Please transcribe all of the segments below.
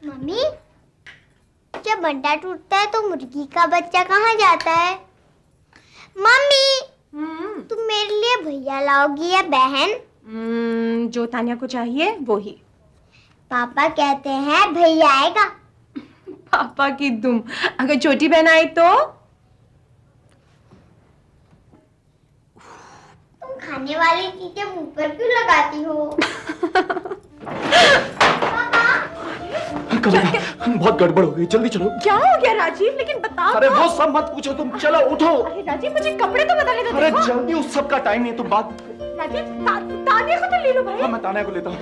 Mummy, जब अंडा टूटता है तो मुर्गी का बच्चा कहाँ जाता है? मम्मी, तुम मेरे लिए भैया लाओगी या बहन? जो तानिया को चाहिए वो ही। पापा कहते हैं भैया आएगा। पापा की दुम, अगर छोटी बहन आई तो? तुम खाने वाली चीजें मुंह पर क्यों लगाती हो? बहुत गड़बड़ हो गई, जल्दी चलो। क्या हो गया राजीव? लेकिन बताओ। अरे वो सब मत पूछो, तुम चलो उठो। अरे राजीव, मुझे कपड़े तो बदलने दो। अरे जल्दी, उस सब का टाइम नहीं, तुम बात। राजीव, तानिया को तो ले लो भाई। हाँ, मैं तानिया को लेता हूँ।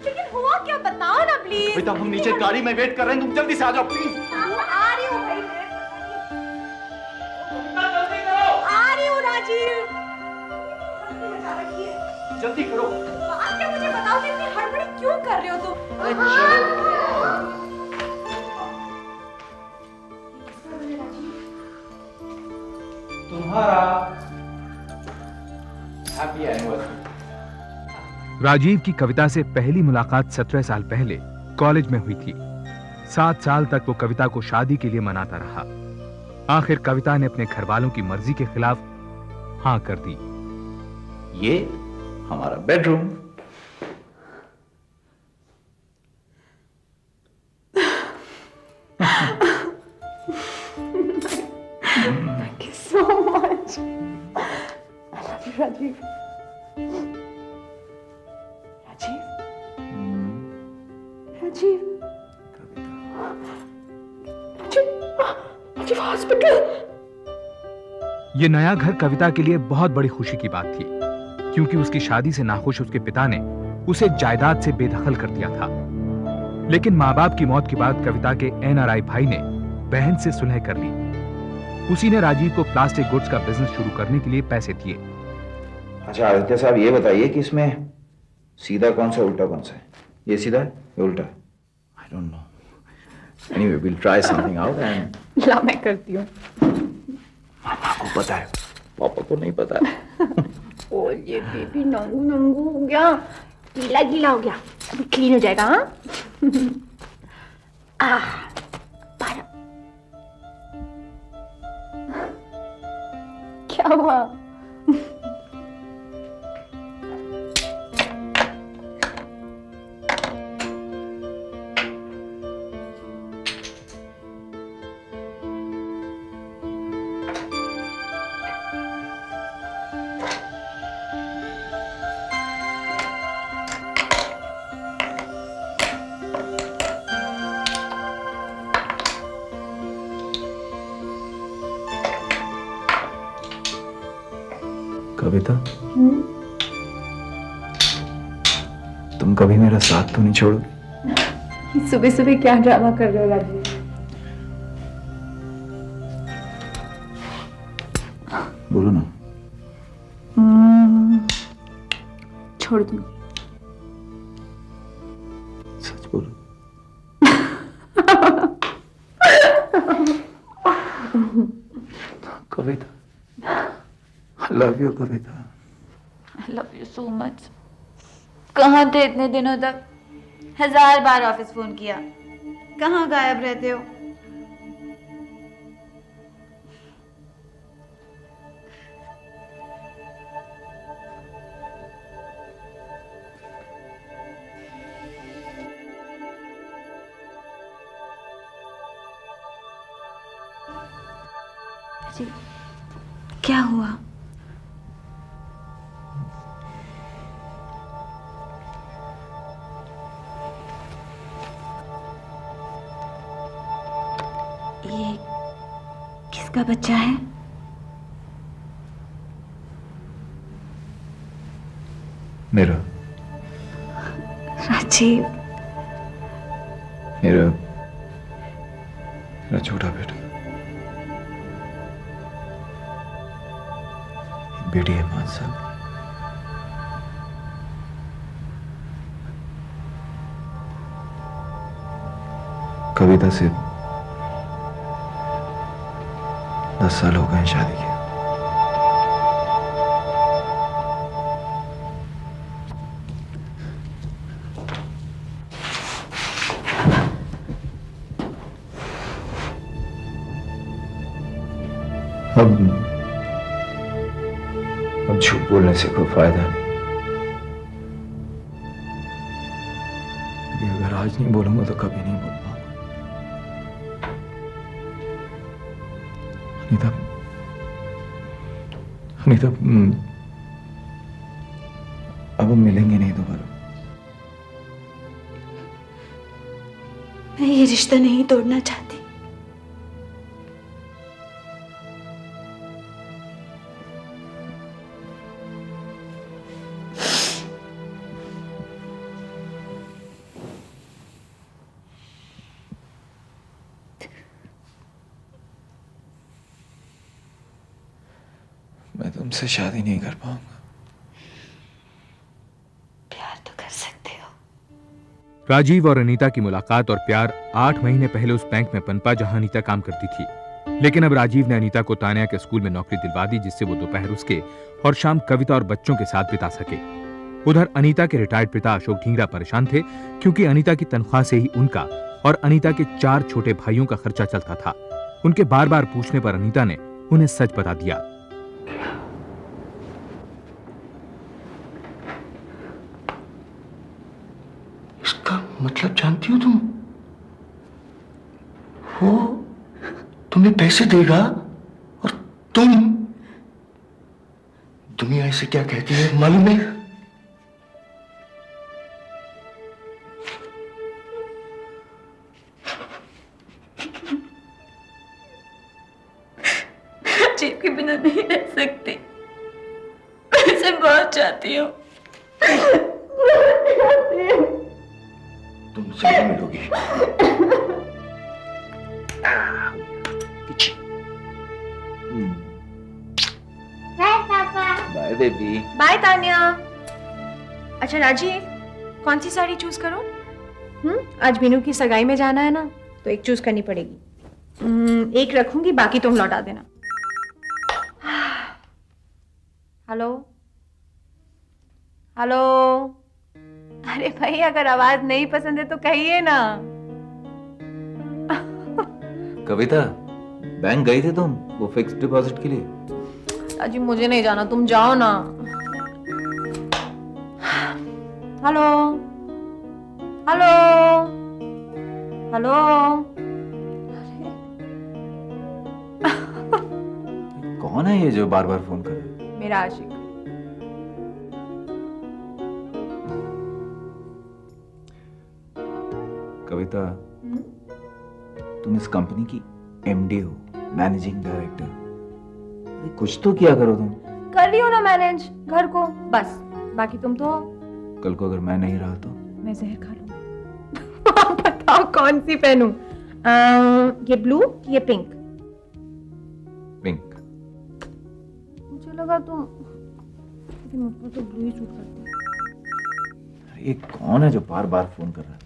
लेकिन हुआ क्या, बताओ ना प्लीज। बेटा, हम नीचे गाड़ी में वेट कर रहे हैं, तुम जल्दी से आ जाओ प्लीज। आ रही हूँ भाई, जल्दी करो। आ रही हूँ राजीव। जल्दी करो। बात क्या, मुझे बताओ कि इतनी हड़बड़ी क्यों कर रहे हो तुम? तुम्हारा हैप्पी एनिवर्सरी। राजीव की कविता से पहली मुलाकात 17 साल पहले कॉलेज में हुई थी। 7 साल तक वो कविता को शादी के लिए मनाता रहा। आखिर कविता ने अपने घर वालों की मर्जी के खिलाफ हाँ कर दी। ये हमारा bedroom. Thank you so much. I love you, Rajiv. Rajiv? Rajiv? Rajiv hospital. ये नया घर कविता के लिए बहुत बड़ी खुशी की बात थी, क्योंकि उसकी शादी से नाखुश उसके पिता ने उसे जायदाद से बेदखल कर दिया था। लेकिन माँ बाप की मौत के बाद कविता के NRI भाई ने बहन से सुलह कर ली। उसी ने राजीव को प्लास्टिक गुड्स का बिजनेस शुरू करने के लिए पैसे दिए। अच्छा आदित्य साहब, ये बताइए कि इसमें सीधा कौन सा उल्टा कौन सा है? ये सीधा है या उल्टा है? I don't know. Anyway, will try something out and ला मैं करती हूँ। मामा को पता है, पापा को नहीं पता है। ओ ये बेबी नंगू नंगू हो गया, गीला गीला हो गया, अभी क्लीन हो जाएगा। हाँ क्या हुआ? कविता, तुम कभी मेरा साथ तो नहीं छोड़ोगी? सुबह सुबह क्या ड्रामा कर रहे हो राजीव? बोलो ना। छोड़ दूंगी। सच बोलो। कविता, I love you Kavita. I love you so much. कहाँ थे इतने दिनों तक? 1000 बार ऑफिस फोन किया, कहाँ गायब रहते हो? जी, क्या हुआ? ये किसका बच्चा है? मेरा। राजीव। मेरा छोटा बेटा। बेटी है 5 साल। कविता से 10 साल हो गए शादी के। अब झूठ बोलने से कोई फायदा नहीं। क्योंकि अगर आज नहीं बोलूंगा तो कभी नहीं बोल पाऊंगा। अनीता, अनीता, अब हम मिलेंगे नहीं दोबारा। मैं ये रिश्ता नहीं तोड़ना चाहती। मैं तुमसे शादी नहीं कर पाऊंगा। प्यार तो कर सकते हो। राजीव और अनीता की मुलाकात और प्यार 8 महीने पहले उस बैंक में पनपा जहां अनीता काम करती थी। लेकिन अब राजीव ने अनीता को तान्या के स्कूल में नौकरी दिलवा दी, जिससे वो दोपहर उसके और शाम कविता और बच्चों के साथ बिता सके। उधर अनीता के रिटायर्ड पिता अशोक ढींगरा परेशान थे, क्योंकि अनीता की तनख्वाह से ही उनका और अनीता के 4 छोटे भाइयों का खर्चा चलता था। उनके बार बार पूछने पर अनीता ने उन्हें सच बता दिया। इसका मतलब जानती हो तुम? वो तुम्हें पैसे देगा और तुम, दुनिया इसे क्या कहती है मालूम है? राजीव के बिना नहीं रह सकती। मैं इसे बहुत चाहती हूँ। तुम जल्दी मिलोगी। बाय पापा। Bye baby. बाय तान्या। अच्छा राजीव, कौन सी साड़ी चूज करूं? आज मीनू की सगाई में जाना है ना, तो एक चूज करनी पड़ेगी। एक रखूंगी, बाकी तुम लौटा देना। Hello hello. अरे भाई, अगर आवाज नहीं पसंद है तो कहिए ना। कविता, बैंक गई थी तुम वो फिक्स्ड डिपॉजिट के लिए? राजीव मुझे नहीं जाना, तुम जाओ ना। Hello hello hello. कौन है ये जो बार बार फोन कर रहा है? मेरा आशिक। कविता, तुम इस कंपनी की एमडी हो, मैनेजिंग डायरेक्टर। कुछ तो किया करो तुम। कर रही हो ना मैनेज घर को, बस। बाकी तुम तो कल को अगर मैं नहीं रहा तो? मैं जहर खा लूंगी। बताओ कौन सी पहनूं? ये ब्लू कि ये पिंक? पिंक। मुझे लगा तुम, लेकिन मुझको तो ब्लू ही सूट करती है। अरे ये कौन है जो बार बार फोन कर रहा है?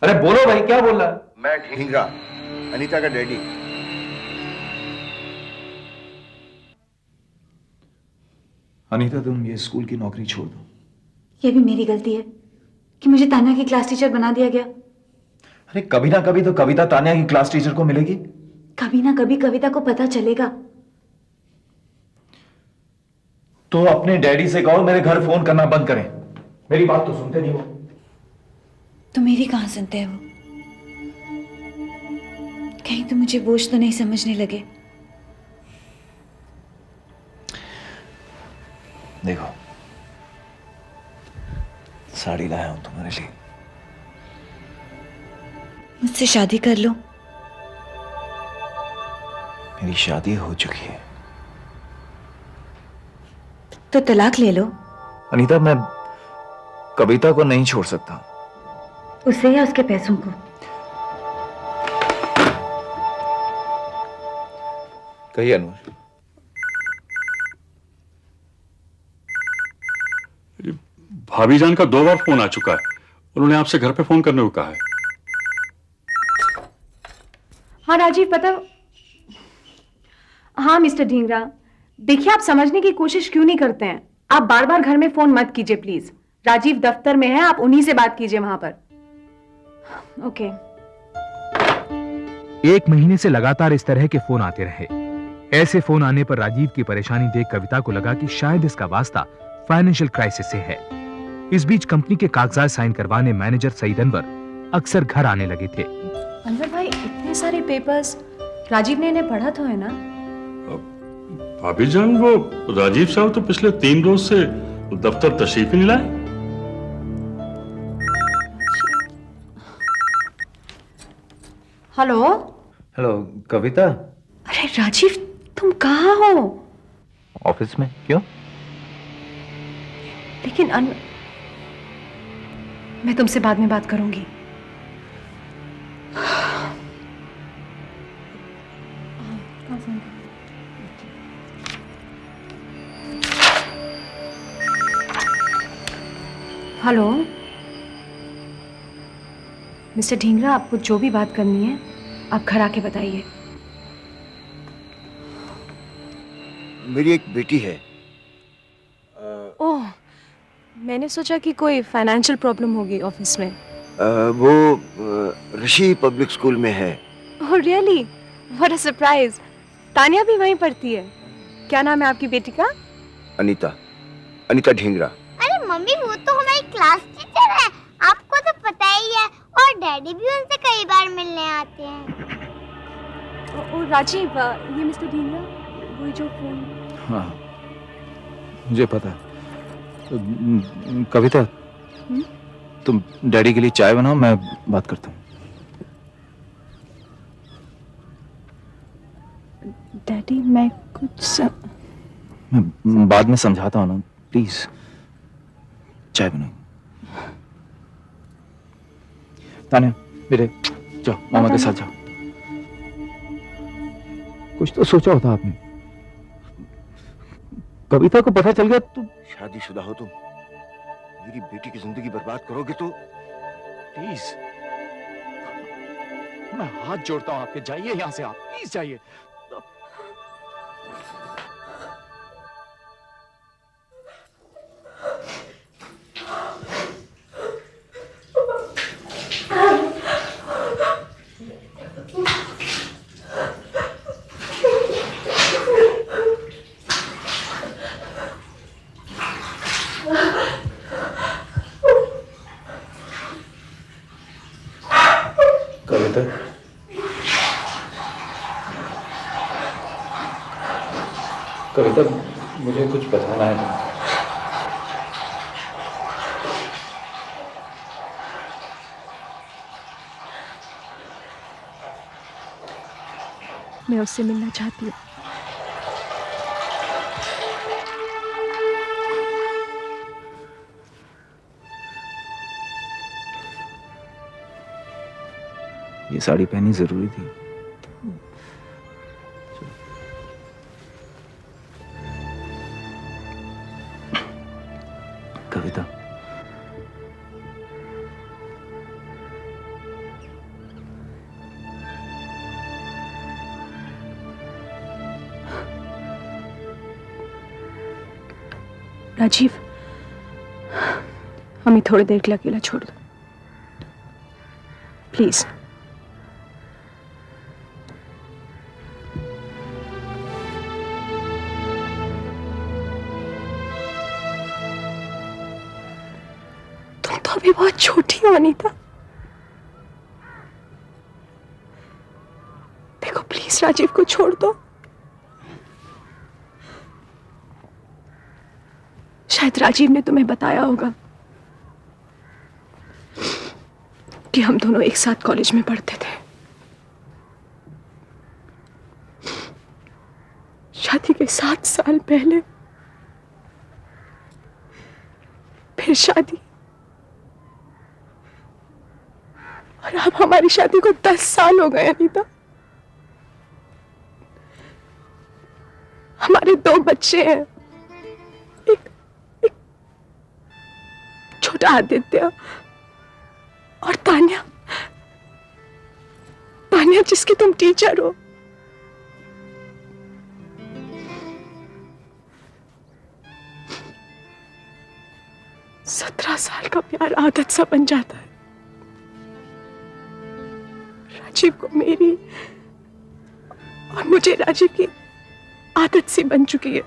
अरे बोलो भाई, क्या बोल रहा है? मैं ढींगरा, अनीता का डैडी। अनीता, तुम ये स्कूल की नौकरी छोड़ दो। ये भी मेरी गलती है कि मुझे तान्या की क्लास टीचर बना दिया गया। अरे कभी ना कभी तो कविता तान्या की क्लास टीचर को मिलेगी। कभी ना कभी कविता को पता चलेगा। तो अपने डैडी से कहो मेरे घर फोन करना बंद करें। मेरी बात तो सुनते नहीं हो। तो मेरी कहाँ सुनते हैं वो? कहीं तो मुझे बोझ तो नहीं समझने लगे। देखो, साड़ी लाया हूं तुम्हारे लिए। मुझसे शादी कर लो। मेरी शादी हो चुकी है। तो तलाक ले लो। अनीता, मैं कविता को नहीं छोड़ सकता। उसे या उसके पैसों को? कहिए अनवर। भाभी जान का 2 बार फोन आ चुका है। उन्होंने आपसे घर पे फोन करने को कहा है। हाँ राजीव, पता। हाँ मिस्टर ढींगरा, देखिए आप समझने की कोशिश क्यों नहीं करते हैं? आप बार बार घर में फोन मत कीजिए प्लीज। राजीव दफ्तर में है, आप उन्हीं से बात कीजिए वहां पर। ओके। 1 महीने से लगातार इस तरह के फोन आते रहे। ऐसे फोन आने पर राजीव की परेशानी देख कविता को लगा कि शायद इसका वास्ता फाइनेंशियल क्राइसिस से है। इस बीच कंपनी के कागजात साइन करवाने मैनेजर सईद अनवर अक्सर घर आने लगे थे। अनवर भाई, इतने सारे पेपर्स, राजीव ने इन्हें पढ़ा तो है ना? भाभी जान, वो राजीव साहब तो पिछले 3 रोज से दफ्तर तशरीफ ही नहीं लाए। हेलो। हेलो कविता। अरे राजीव, तुम कहाँ हो? ऑफिस में। क्यों? लेकिन मैं तुमसे बाद में बात करूंगी। हेलो मिस्टर ढींगरा, आपको जो भी बात करनी है आप घर आके बताइए। मेरी एक बेटी है। ओह, मैंने सोचा कि कोई फाइनेंशियल प्रॉब्लम होगी ऑफिस में। वो ऋषि पब्लिक स्कूल में है। Oh really, what a surprise. Tania भी वहीं पढ़ती है। क्या नाम है आपकी बेटी का? अनीता ढींगरा। अरे मम्मी, वो तो हमारी क्लास टीचर है, आपको तो पता ही है। और डैडी भी उनसे कई बार मिलने आते हैं। ओ राजीव, ये मिस्टर ढींगरा, वही जो फोन। हाँ, मुझे पता है। कविता, तुम डैडी के लिए चाय बनाओ, मैं बात करता हूँ। डैडी, मैं कुछ मैं बाद में समझाता हूँ ना, प्लीज चाय बनाओ। तानिया बेटे, जाओ मामा के साथ जाओ। कुछ तो सोचा होता आपने। कविता को पता चल गया तो। शादीशुदा हो तुम, मेरी बेटी की जिंदगी बर्बाद करोगे तो। प्लीज, मैं हाथ जोड़ता हूं आपके, जाइए यहां से, आप प्लीज जाइए। कविता, कविता, मुझे कुछ बताना है। मैं उससे मिलना चाहती हूँ। ये साड़ी पहननी जरूरी थी। कविता, राजीव, हमें थोड़ी देर के लिए अकेला छोड़ दो प्लीज। तुम तो अभी बहुत छोटी हो अनीता। देखो प्लीज, राजीव को छोड़ दो। शायद राजीव ने तुम्हें बताया होगा कि हम दोनों एक साथ कॉलेज में पढ़ते थे। शादी के 7 साल पहले फिर शादी, और अब हमारी शादी को 10 साल हो गए अनीता। हमारे 2 बच्चे हैं, एक छोटा आदित्य और तान्या जिसकी तुम टीचर हो। सत्रह साल का प्यार आदत सा बन जाता है। राजीव को मेरी और मुझे राजीव की आदत सी बन चुकी है।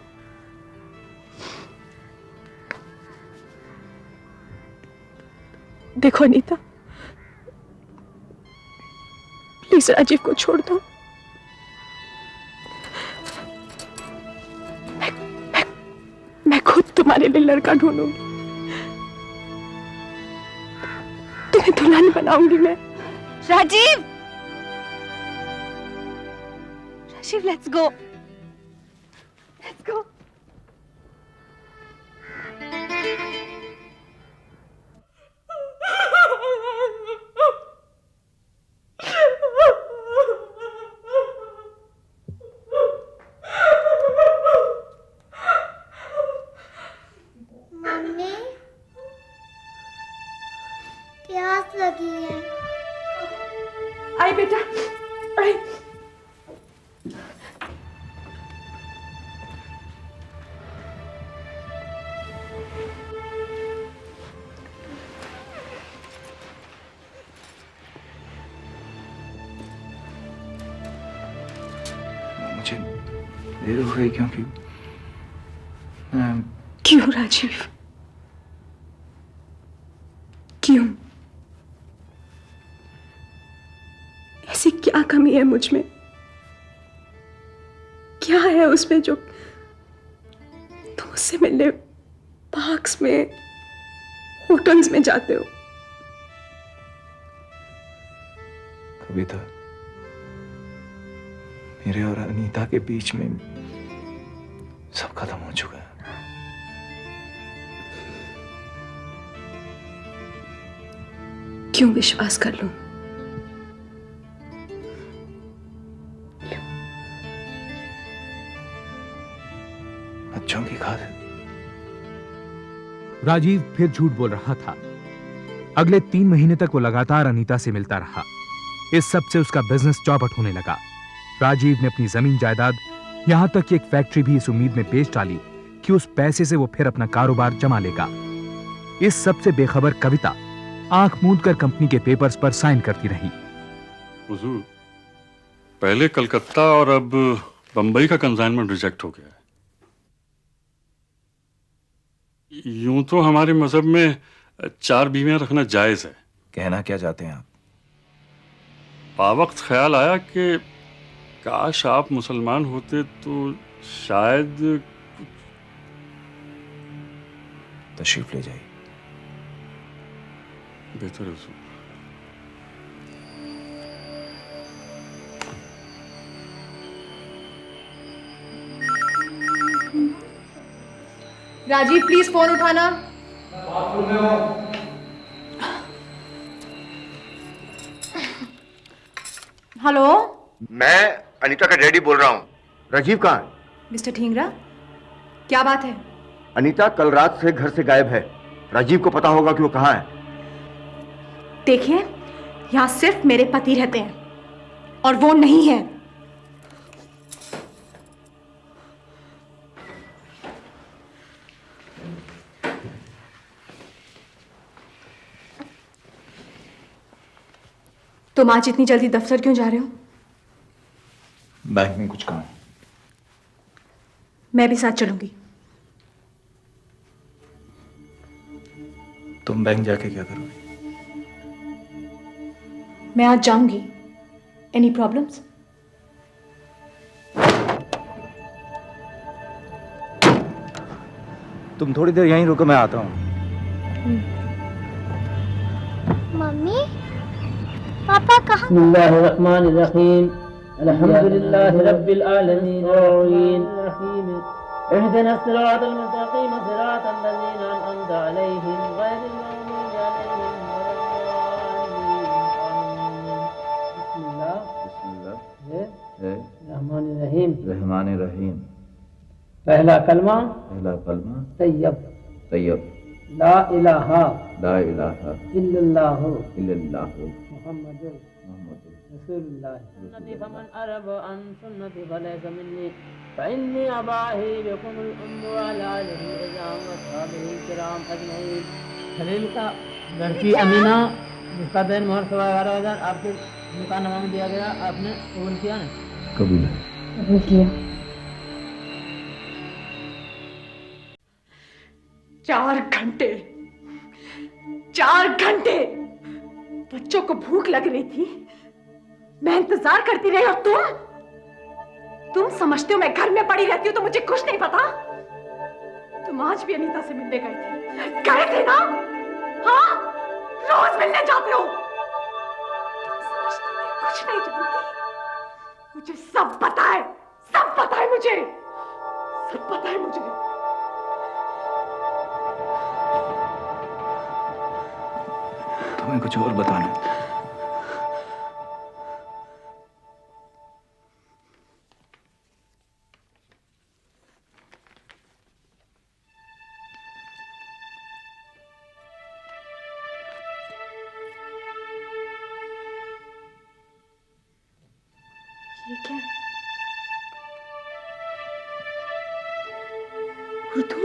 देखो अनीता, प्लीज राजीव को छोड़ दो। मैं खुद तुम्हारे लिए लड़का ढूंढूंगी, तुम्हें दुल्हन बनाऊंगी मैं। Rajeev, Rajeev, let's go, let's go. मम्मी, प्यास लगी है। आई बेटा, आई। मुझे देर हो गई क्योंकि क्यों राजीव, क्यों? ऐसी क्या कमी है मुझ में? क्या है उसमें जो तुम मुझसे मिलने पार्क्स में, होटल्स में जाते हो? कविता, मेरे और अनीता के बीच में सब खत्म हो चुका है। क्यों विश्वास कर लूं? बच्चों की खातिर। राजीव फिर झूठ बोल रहा था। अगले 3 महीने तक वो लगातार अनीता से मिलता रहा। इस सब से उसका बिजनेस चौपट होने लगा। राजीव ने अपनी जमीन जायदाद, यहां तक कि एक फैक्ट्री भी इस उम्मीद में बेच डाली कि उस पैसे से वो फिर अपना कारोबार जमा लेगा। इस सब से बेखबर कविता आंख मूंद कर कंपनी के पेपर्स पर साइन करती रही। हुजूर, पहले कलकत्ता और अब बंबई का कंसाइनमेंट रिजेक्ट हो गया है। यूं तो हमारे मजहब में 4 बीवियां रखना जायज है। कहना क्या चाहते हैं आप? पावक्त ख्याल आया कि काश आप मुसलमान होते तो शायद। तशरीफ ले जाइए। बेहतर है हुजूर। राजीव, प्लीज फोन उठाना। हेलो, मैं अनीता का डैडी बोल रहा हूँ। राजीव कहाँ है? मिस्टर ढींगरा, क्या बात है? अनीता कल रात से घर से गायब है। राजीव को पता होगा कि वो कहाँ है। देखिए, यहां सिर्फ मेरे पति रहते हैं और वो नहीं है। तुम आज इतनी जल्दी दफ्तर क्यों जा रहे हो? बैंक में कुछ काम। मैं भी साथ चलूंगी। तुम बैंक जाके क्या करोगे? मैं आज जाऊंगी। Any problems? तुम थोड़ी देर यहीं रुको, मैं आता हूँ। मम्मी, पापा कहाँ? बिस्मिल्लाहिर्रहमानिर्रहीम, अल्हम्दुलिल्लाहि रब्बिल आलमीन, अर्रहीम, इहदिना सिरातल मुस्तकीम, सिरातल लज़ीना अनअमता अलैहिम, गैरिल मग़दूबि अलैहिम वलद्दाल्लीन। बिस्मिल्लाह रहमानिर्रहीम। रहमानिर्रहीम। पहला कलमा तैयब। ला इलाहा इल्लल्लाहु मुहम्मदुर रसूलुल्लाह। सुन्नती फमन अरब अन सुन्नती फलैसा मिन्नी फइन्नी अबाही बिकुमुल उम्म अला आलिहि इज़ाम व अस्हाबिहि किराम अजमईन। खलील का लड़की अमीना, जिसका दिन मोहर 11,500 आपके निकाह नामा में दिया गया, आपने कबूल किया ना? कबूल है। कबूल किया। ला इलाहा इल्लल्लाह मुहम्मदुर रसूलुल्लाह। ला इलाहा इल्लल्लाह मुहम्मदुर रसूलुल्लाह। सुन्नती फमन अरब अन सुन्नती फलैसा मिन्नी फइन्नी अबाही बिकुमुल उम्म अला आलिहि इज़ाम व अस्हाबिहि किराम अजमईन। खलील का लड़की अमीना, जिसका दिन मोहर 11,500 आपके निकाह नामा में दिया गया, आपने कबूल किया। कबूल है। 4 घंटे 4 घंटे बच्चों को भूख लग रही थी, मैं इंतजार करती रही, और तुम समझते हो मैं घर में पड़ी रहती हूँ तो मुझे कुछ नहीं पता? तुम आज भी अनीता से मिलने गए थे ना? हाँ, रोज मिलने जाते हो। तुम समझते हो मैं कुछ नहीं जानती? मुझे सब पता है, सब पता है मुझे, सब पता है मुझे। तुम्हें कुछ और बताना। ये क्या है? उर्दू?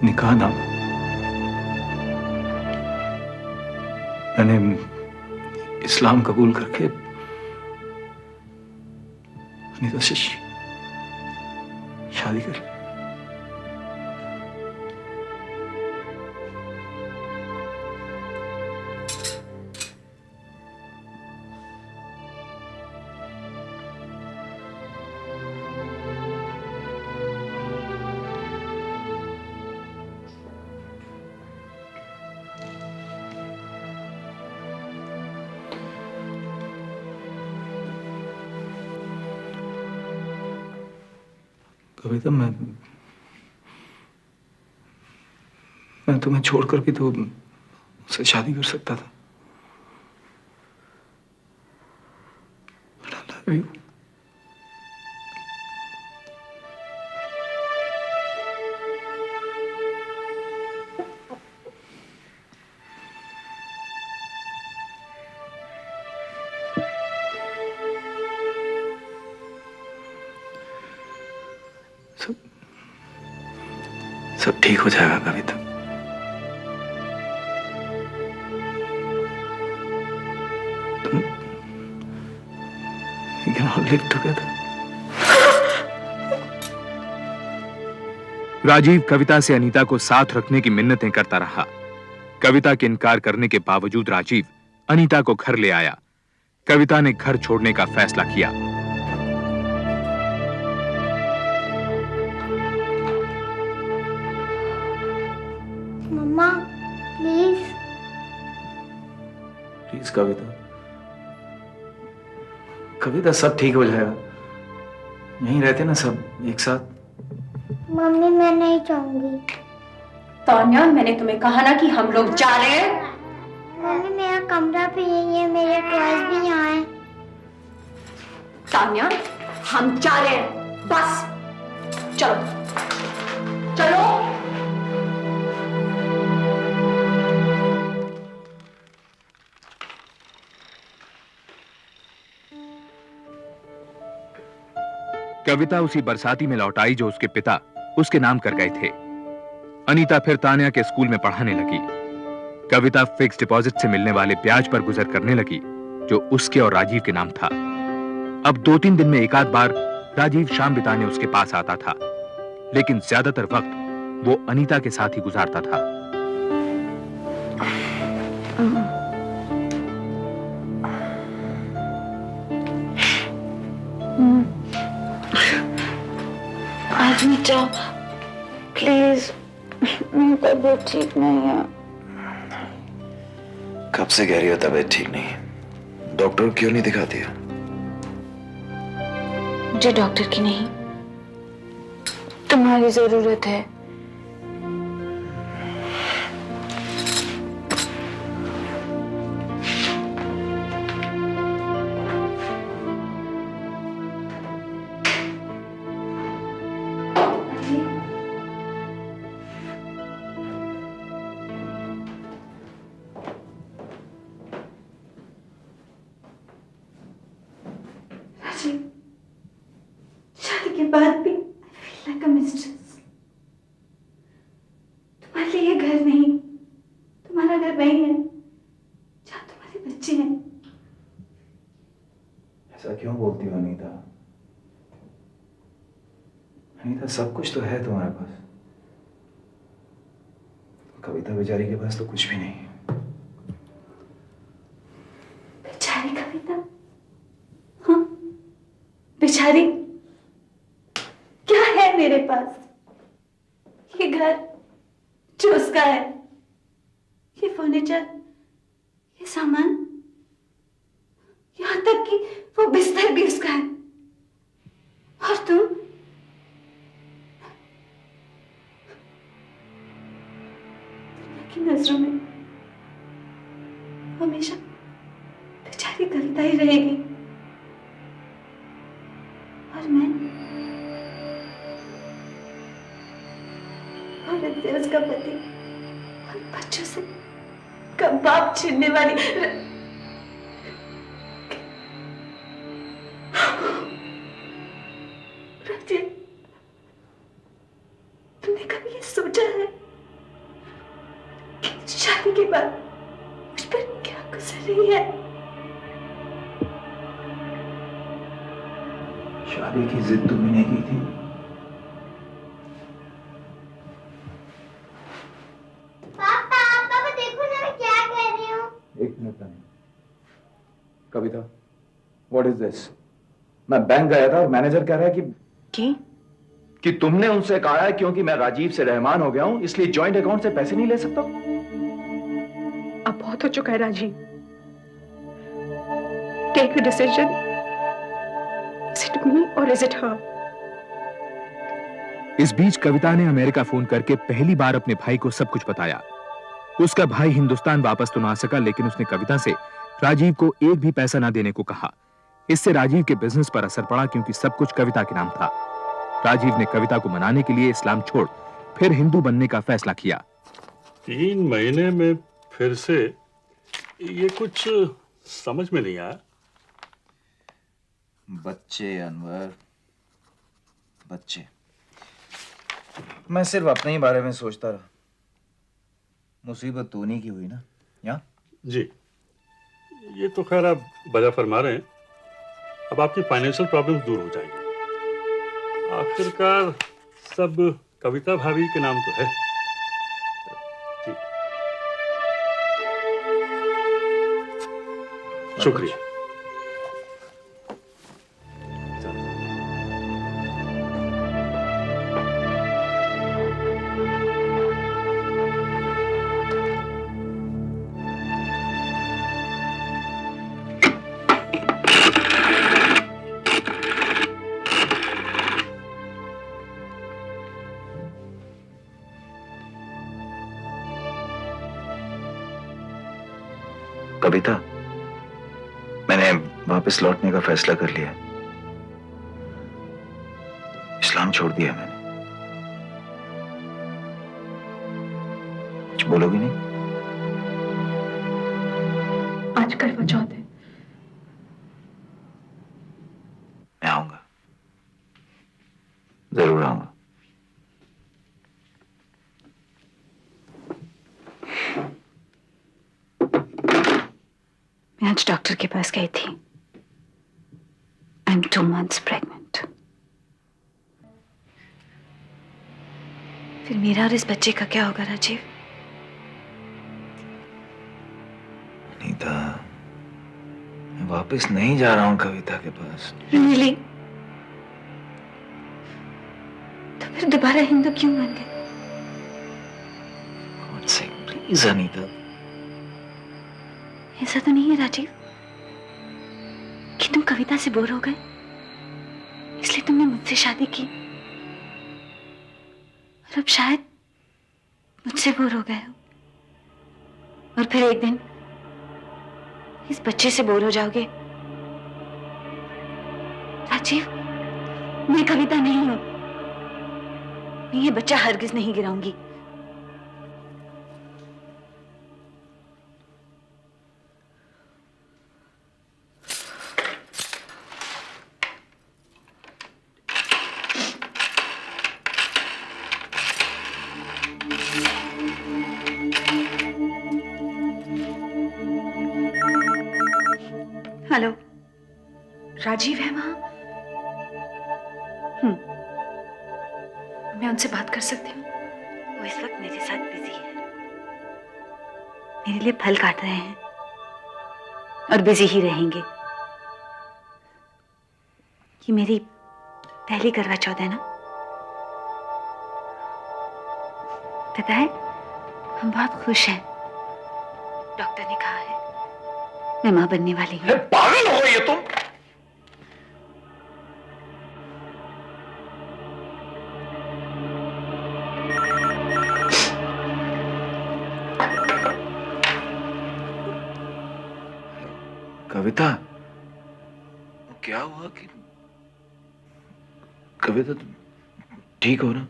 निकाह नाम। मैंने इस्लाम कबूल करके अनीता से शादी कर ली। कविता, मैं तुम्हें छोड़कर भी तो उससे शादी कर सकता था। But I love you. सब ठीक हो जाएगा कविता। We can all live together. Rajiv कविता से अनीता को साथ रखने की मिन्नतें करता रहा। कविता के इनकार करने के बावजूद राजीव अनीता को घर ले आया। कविता ने घर छोड़ने का फैसला किया। मम्मा, प्लीज। प्लीज कविता, कविता सब ठीक हो जाएगा। यहीं रहते ना सब एक साथ। मम्मी, मैं नहीं चाहूंगी। तान्या, मैंने तुम्हें कहा ना कि हम लोग जा रहे हैं। मम्मी, मेरा कमरा भी यही है, मेरे टॉयज भी यहाँ हैं। तान्या, हम जा रहे हैं, बस चलो चलो। कविता उसी बरसाती में लौट आई जो उसके पिता उसके नाम कर गए थे। अनीता फिर तान्या के स्कूल में पढ़ाने लगी। कविता फिक्स डिपॉजिट से मिलने वाले ब्याज पर गुजर करने लगी जो उसके और राजीव के नाम था। अब 2-3 दिन में एक आध बार राजीव शाम बिताने उसके पास आता था, लेकिन ज्यादातर वक्त वो अनीता के साथ ही गुजारता था। आज मत जाओ प्लीज, मेरी तबीयत ठीक नहीं है। कब से कह रही हो तबीयत ठीक नहीं है? डॉक्टर को क्यों नहीं दिखाती है? मुझे डॉक्टर की नहीं, तुम्हारी जरूरत है। शादी के बाद भी I feel like a mistress। तुम्हारे लिए घर नहीं, तुम्हारा घर वही है जहाँ तुम्हारे बच्चे हैं। ऐसा क्यों बोलती हो अनीता? सब कुछ तो है तुम्हारे पास, कविता बेचारी के पास तो कुछ भी नहीं। बेचारी कविता, हाँ बेचारी, क्या है मेरे पास? ये घर जो उसका है, ये फर्नीचर, ये सामान, यहाँ तक कि वो बिस्तर भी उसका है। और तुम दुनिया की नजरों में हमेशा बेचारी कविता ही रहेगी। और मैं औरत से उसका पति और बच्चों से कबाब छीनने वाली राजीव, तुमने कभी ये सोचा है कि शादी के बाद मुझ पर क्या गुजर रही है? शादी की जिद तुमने की थी। पापा पापा देखो ना मैं क्या कह रही हूँ। एक मिनट नहीं। कविता, व्हाट इज दिस? मैं बैंक गया था और मैनेजर कह रहा है कि तुमने उनसे कहा है क्योंकि मैं राजीव से रहमान हो गया हूं इसलिए जॉइंट अकाउंट से पैसे नहीं ले सकता। अब बहुत हो चुका है Rajiv, take a decision. Is it me और इज इट हर? इस बीच कविता ने अमेरिका फोन करके पहली बार अपने भाई को सब कुछ बताया। उसका भाई हिंदुस्तान वापस तो ना सका, लेकिन उसने कविता से राजीव को एक भी पैसा ना देने को कहा। इससे राजीव के बिजनेस पर असर पड़ा क्योंकि सब कुछ कविता के नाम था। राजीव ने कविता को मनाने के लिए इस्लाम छोड़ फिर हिंदू बनने का फैसला किया। 3 महीने में फिर से, ये कुछ समझ में नहीं आया। बच्चे अनवर, बच्चे। मैं सिर्फ अपने ही बारे में सोचता रहा। मुसीबत तो उन्हीं की हुई ना, या? जी, ये तो खैर आप बजा फरमा रहे हैं। अब आपकी फाइनेंशियल प्रॉब्लम्स दूर हो जाएंगी। आखिरकार सब कविता भाभी के नाम तो है। जी, शुक्रिया। कविता, मैंने वापस लौटने का फैसला कर लिया। इस्लाम छोड़ दिया मैंने। कुछ बोलोगी नहीं? आज करवा चौथ है। मैं आऊंगा, जरूर आऊंगा। मैं आज डॉक्टर के पास गई थी। I am 2 months pregnant. फिर मेरा और इस बच्चे का क्या होगा राजीव? नीता, मैं वापस नहीं जा रहा हूं कविता के पास। रियली? तो फिर दोबारा हिंदू क्यों बन गए? कौन से? प्लीज अनीता। ऐसा तो नहीं है राजीव कि तुम कविता से बोर हो गए इसलिए तुमने मुझसे शादी की और अब शायद मुझसे बोर हो गए हो और फिर एक दिन इस बच्चे से बोर हो जाओगे। राजीव, मैं कविता नहीं हूं। मैं ये बच्चा हरगिज नहीं गिराऊंगी। हेलो, राजीव है वहां? मैं उनसे बात कर सकती हूँ? वो इस वक्त मेरे साथ बिजी है, मेरे लिए फल काट रहे हैं और बिजी ही रहेंगे। ये मेरी पहली करवा चौथ है ना। पता है, हम बहुत खुश हैं। डॉक्टर ने कहा है मैं मां बनने वाली हूँ। पागल हो गई हो तुम? कविता, क्या हुआ कि कविता तुम ठीक हो ना?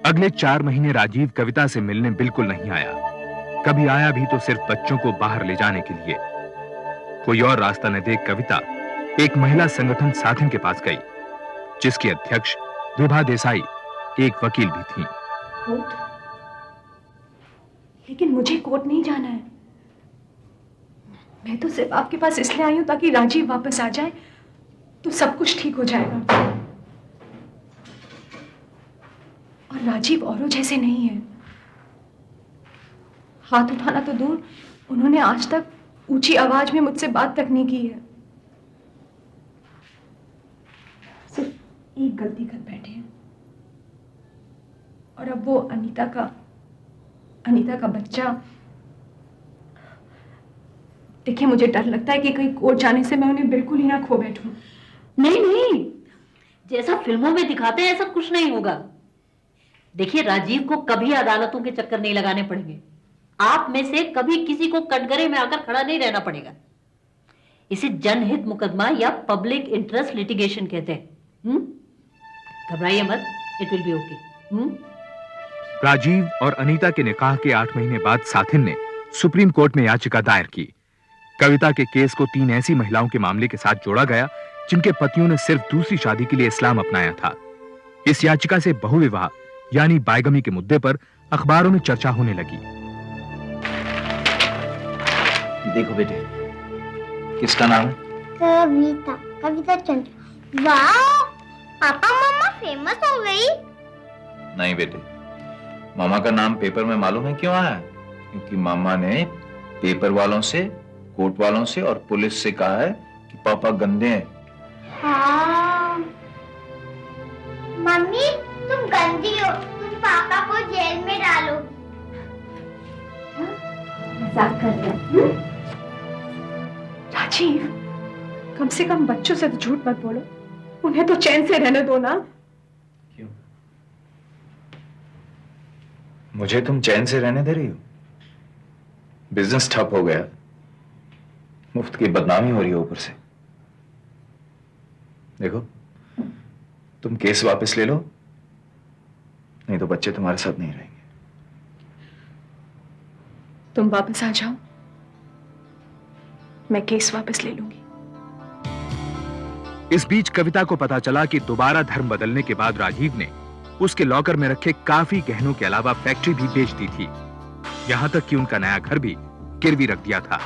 अगले 4 महीने राजीव कविता से मिलने बिल्कुल नहीं आया। कभी आया भी तो सिर्फ बच्चों को बाहर ले जाने के लिए। कोई और रास्ता न देख कविता एक महिला संगठन साथन के पास गई, जिसकी अध्यक्ष विभा देसाई एक वकील भी थीं। कोर्ट? लेकिन मुझे कोर्ट नहीं जाना है। मैं तो सिर्फ आपके पास इसलिए आई हूं ताकि राजीव वापस आ जाए तो सब कुछ ठीक हो जाएगा। और राजीव औरों जैसे नहीं है। हाथ उठाना तो दूर, उन्होंने आज तक ऊंची आवाज में मुझसे बात तक नहीं की है। सिर्फ एक गलती कर बैठे हैं। और अब वो अनीता का बच्चा। देखिए, मुझे डर लगता है कि कहीं कोर्ट जाने से मैं उन्हें बिल्कुल ही ना खो बैठूं। नहीं नहीं, जैसा फिल्मों में दिखाते हैं ऐसा कुछ नहीं होगा। देखिए, राजीव को कभी अदालतों के चक्कर नहीं लगाने पड़ेंगे। आप में से कभी किसी को कटघरे में आकर खड़ा नहीं रहना पड़ेगा। इसे जनहित मुकदमा या पब्लिक इंटरेस्ट लिटिगेशन कहते हैं। घबराइए मत, it will be okay. Rajeev और अनीता के निकाह के 8 महीने बाद साथिन ने सुप्रीम कोर्ट में याचिका दायर की। कविता के केस को 3 ऐसी महिलाओं के मामले के साथ जोड़ा गया जिनके पतियों ने सिर्फ दूसरी शादी के लिए इस्लाम अपनाया था। इस याचिका से बहुविवाह यानी बायगमी के मुद्दे पर अखबारों में चर्चा होने लगी। देखो बेटे, किसका नाम है? कविता चंद्र। वाह, पापा मम्मा फेमस हो गई। नहीं बेटे, मामा का नाम पेपर में मालूम है क्यों आया? क्योंकि मामा ने पेपर वालों से, कोर्ट वालों से और पुलिस से कहा है कि पापा गंदे हैं। हाँ। मम्मी, तुम गंदी हो, तुम पापा को जेल में डालोगी। मजाक कर रहे हैं। राजीव, कम से कम बच्चों से तो झूठ मत बोलो। उन्हें तो चैन से रहने दो ना। क्यों? मुझे तुम चैन से रहने दे रही हो? बिजनेस ठप हो गया, मुफ्त की बदनामी हो रही है ऊपर से। देखो, तुम केस वापस ले लो, नहीं तो बच्चे तुम्हारे साथ नहीं रहेंगे। तुम वापस आ जाओ, मैं केस वापस ले लूंगी। इस बीच कविता को पता चला कि दोबारा धर्म बदलने के बाद राजीव ने उसके लॉकर में रखे काफी गहनों के अलावा फैक्ट्री भी बेच दी थी। यहां तक कि उनका नया घर भी गिरवी रख दिया था।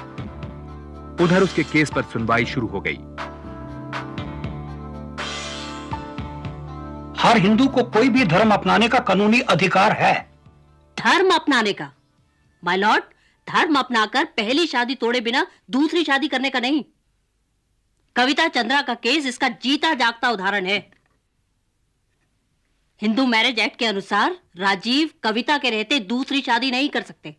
उधर उसके केस पर सुनवाई शुरू हो गई। हर हिंदू को कोई भी धर्म अपनाने का कानूनी अधिकार है। धर्म अपनाने का? माय लॉर्ड, धर्म अपनाकर पहली शादी तोड़े बिना दूसरी शादी करने का नहीं। कविता चंद्रा का केस इसका जीता जागता उदाहरण है। हिंदू मैरिज एक्ट के अनुसार राजीव कविता के रहते दूसरी शादी नहीं कर सकते,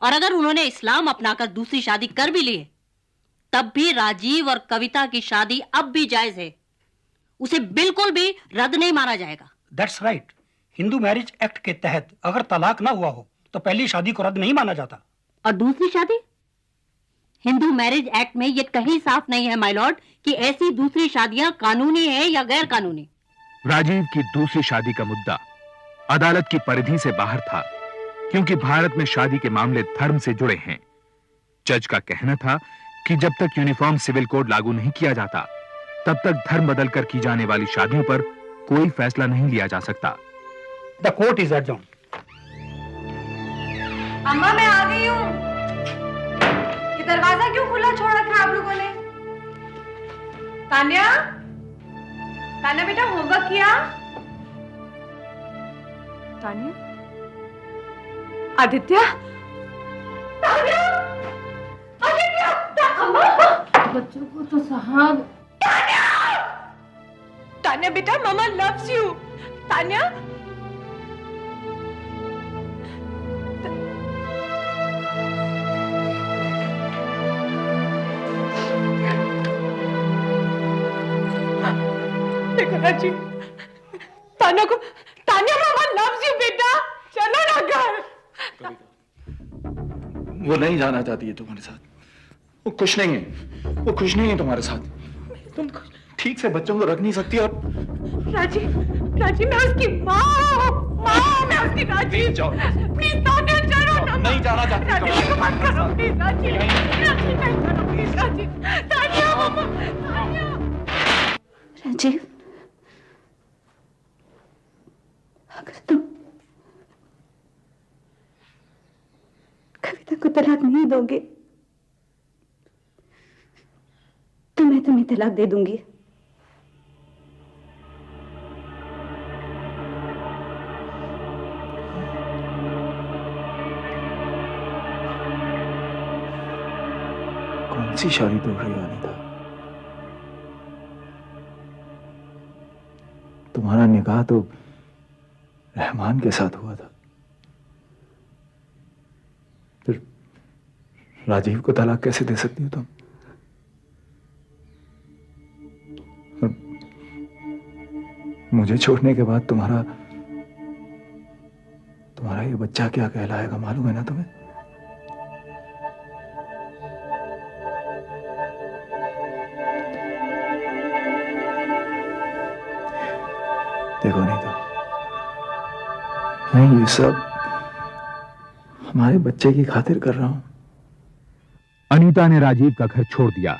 और अगर उन्होंने इस्लाम अपनाकर दूसरी शादी कर भी ली है, तब भी राजीव और कविता की शादी अब भी जायज है। उसे बिल्कुल भी रद्द नहीं माना जाएगा। That's right. Hindu marriage act के तहत अगर तलाक ना हुआ हो तो पहली शादी को रद्द नहीं माना जाता। और दूसरी शादी? हिंदू मैरिज एक्ट में यह कहीं साफ नहीं है माय लॉर्ड कि ऐसी दूसरी शादियां कानूनी है या गैर कानूनी। राजीव की दूसरी शादी का मुद्दा अदालत की परिधि से बाहर था, क्योंकि भारत में शादी के मामले धर्म से जुड़े हैं। जज का कहना था कि जब तक यूनिफॉर्म सिविल कोड लागू नहीं किया जाता, तब तक धर्म बदलकर की जाने वाली शादियों पर कोई फैसला नहीं लिया जा सकता। The court is adjourned. अम्मा मैं आ गई हूँ। ये दरवाजा क्यों खुला छोड़ रखा है आप लोगों ने? तान्या, तान्या बेटा होमवर्क किया? तान्या, आदित्य, तान्या, आदित्य, बच्चों को तो साहब। तान्या बेटा मामा लव्स यू। तान्या, देखो ना जी, तान्या को, तान्या मामा लव्स यू बेटा, चलो ना घर। वो नहीं जाना चाहती है तुम्हारे साथ। वो खुश नहीं है, वो खुश नहीं है तुम्हारे साथ। तुम ठीक से बच्चों को रख नहीं सकती। और राजीव, राजीव मैं उसकी माँ हूँ, मैं उसकी। राजीव जाओ, प्लीज तान्या चलो ना। नहीं जाना चाहती। राजीव को मत करो प्लीज। राजीव, राजीव नहीं करो प्लीज। राजीव, तान्या मामा, तान्या। राजीव, अगर तुम कविता को तलाक नहीं दोगे तो मैं तुम्हें तलाक दे दूंगी। कौन सी शादी तोड़ रही हो अनीता? तुम्हारा निकाह तो रहमान के साथ हुआ था, फिर राजीव को तलाक कैसे दे सकती हो तुम? और मुझे छोड़ने के बाद तुम्हारा ये बच्चा क्या कहलाएगा मालूम है ना तुम्हें? देखो नहीं तो मैं ये सब हमारे बच्चे की खातिर कर रहा हूं। अनीता ने राजीव का घर छोड़ दिया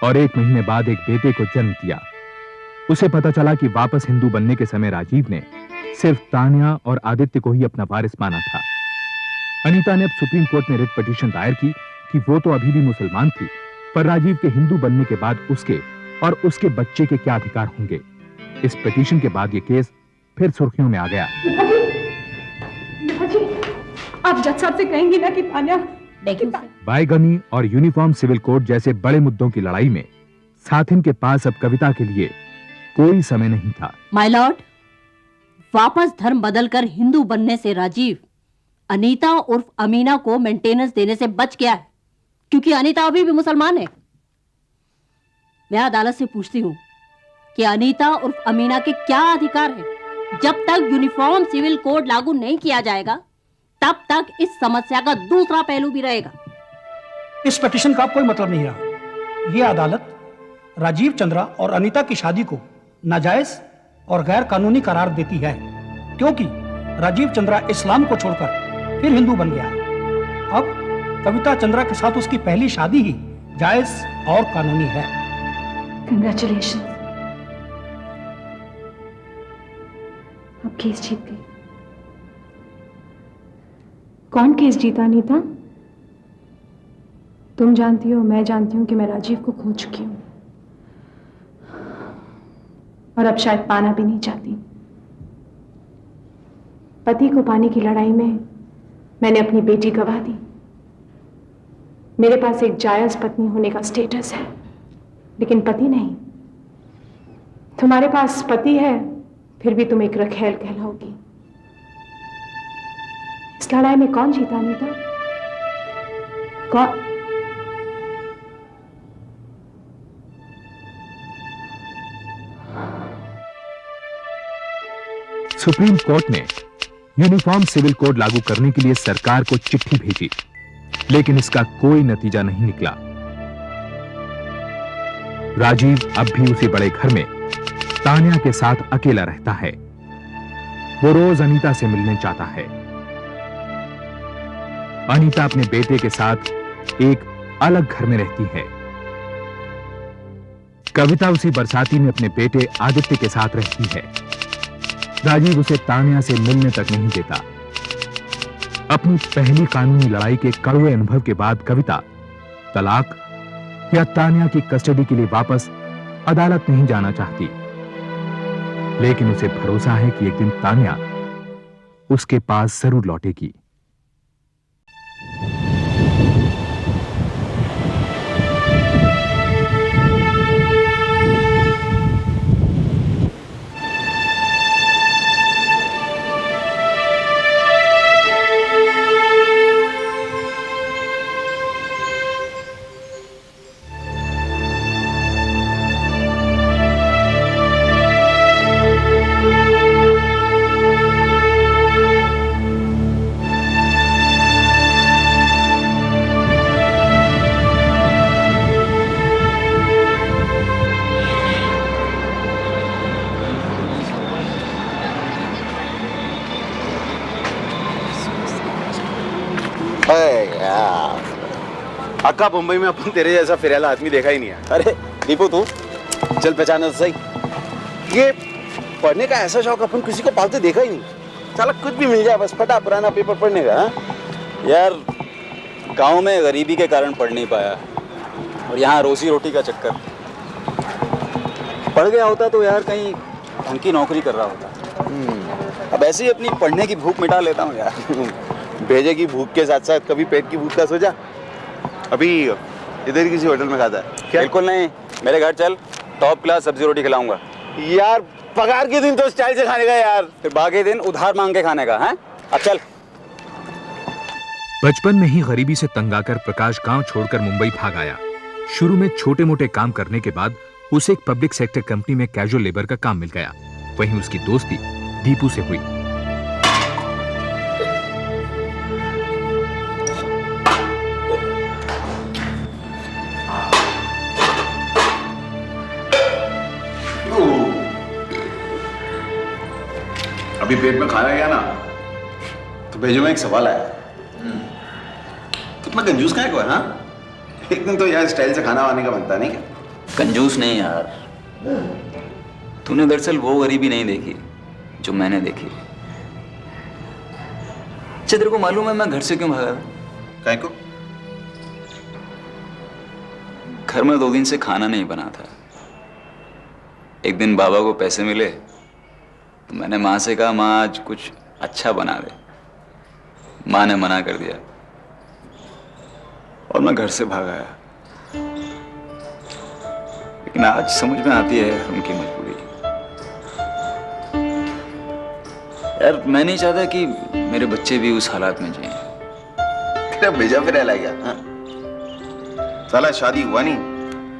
और 1 महीने बाद एक बेटे को जन्म दिया। उसे पता चला कि वापस हिंदू बनने के समय राजीव ने सिर्फ तान्या और आदित्य को ही अपना वारिस माना था। अनीता ने अब सुप्रीम कोर्ट में रिट पिटीशन दायर की कि वो तो अभी भी मुसलमान थी, पर राजीव के हिंदू बनने के बाद उसके और उसके बच्चे के क्या अधिकार होंगे। इस पिटीशन के बाद ये केस फिर सुर्खियों में आ गया। आप जज साहब से कहेंगी ना कि तान्या बायगमी और यूनिफॉर्म सिविल कोड जैसे बड़े मुद्दों की लड़ाई में साथिन के पास अब कविता के लिए कोई समय नहीं था। माय लॉर्ड, वापस धर्म बदलकर हिंदू बनने से राजीव अनीता उर्फ अमीना को मेंटेनेंस देने से बच गया है, क्योंकि अनीता अभी भी मुसलमान है। मैं अदालत से पूछती हूँ कि अनीता उर्फ अमीना के क्या अधिकार है। जब तक यूनिफॉर्म सिविल कोड लागू नहीं किया जाएगा तब तक इस समस्या का दूसरा पहलू भी रहेगा। इस पिटीशन का कोई मतलब नहीं रहा। यह अदालत राजीव चंद्रा और अनीता की शादी को नाजायज और गैर कानूनी करार देती है, क्योंकि राजीव चंद्रा इस्लाम को छोड़कर फिर हिंदू बन गया है। अब कविता चंद्रा के साथ उसकी पहली शादी ही जायज और कानूनी है। कंग्रेचुलेशन, अब केस जीत गई। कौन केस जीता अनीता? तुम जानती हो, मैं जानती हूं कि मैं राजीव को खो चुकी हूं और अब शायद पाना भी नहीं चाहती। पति को पाने की लड़ाई में मैंने अपनी बेटी गंवा दी। मेरे पास एक जायज पत्नी होने का स्टेटस है, लेकिन पति नहीं। तुम्हारे पास पति है, फिर भी तुम एक रखेल कहलाओगी। इस लड़ाई में कौन जीता अनीता? कौन? सुप्रीम कोर्ट ने यूनिफॉर्म सिविल कोड लागू करने के लिए सरकार को चिट्ठी भेजी, लेकिन इसका कोई नतीजा नहीं निकला। राजीव अब भी उसी बड़े घर में तान्या के साथ अकेला रहता है। वो रोज अनीता से मिलने चाहता है। अनीता अपने बेटे के साथ एक अलग घर में रहती है। कविता उसी बरसाती में अपने बेटे आदित्य के साथ रहती है। राजीव उसे तान्या से मिलने तक नहीं देता। अपनी पहली कानूनी लड़ाई के कड़वे अनुभव के बाद कविता तलाक या तान्या की कस्टडी के लिए वापस अदालत नहीं जाना चाहती, लेकिन उसे भरोसा है कि एक दिन तान्या उसके पास जरूर लौटेगी। अक्का मुंबई में अपन तेरे जैसा फिरेला आदमी देखा ही नहीं है। अरे दीपू तू चल पहचाना तो सही। ये पढ़ने का ऐसा शौक अपन किसी को पालते देखा ही नहीं। साला कुछ भी मिल जाए बस फटा पुराना पेपर पढ़ने का। यार गांव में गरीबी के कारण पढ़ नहीं पाया और यहाँ रोजी रोटी का चक्कर। पढ़ गया होता तो यार कहीं ढंग की नौकरी कर रहा होता। अब ऐसे ही अपनी पढ़ने की भूख मिटा लेता हूँ यार। भेजे की भूख के साथ साथ कभी पेट की भूख का सोचा। अभी इधर किसी होटल में खाता है क्या? बिल्कुल नहीं, मेरे घर चल, टॉप क्लास सब्जी रोटी खिलाऊंगा। यार पगार के दिन तो स्टाइल से खाने का यार, फिर बाकी दिन उधार मांग के खाने का है। अब चल। बचपन में ही गरीबी से तंग आकर प्रकाश गांव छोड़कर मुंबई भाग आया। शुरू में छोटे मोटे काम करने के बाद उसे एक पब्लिक सेक्टर कंपनी में कैजुअल लेबर का काम मिल गया। वहीं उसकी दोस्ती दीपू से हुई। अभी पेट में खाना गया ना तो भेजो में एक सवाल आया। कितना कंजूस कहाँ है? हाँ एक दिन तो यार स्टाइल से खाना वाने का बनता नहीं क्या? कंजूस नहीं यार, तूने दरअसल वो गरीबी नहीं देखी जो मैंने देखी। अच्छा तेरे को मालूम है मैं घर से क्यों भागा था? काहे को? घर में 2 दिन से खाना नहीं बना था। एक दिन बाबा को पैसे मिले तो मैंने माँ से कहा माँ आज कुछ अच्छा बना दे। माँ ने मना कर दिया और मैं घर से भाग आया। लेकिन आज समझ में आती है उनकी मजबूरी। यार मैं नहीं चाहता कि मेरे बच्चे भी उस हालात में जिएं। तेरा भेजा फिर आया क्या? हाँ? साला शादी हुआ नहीं,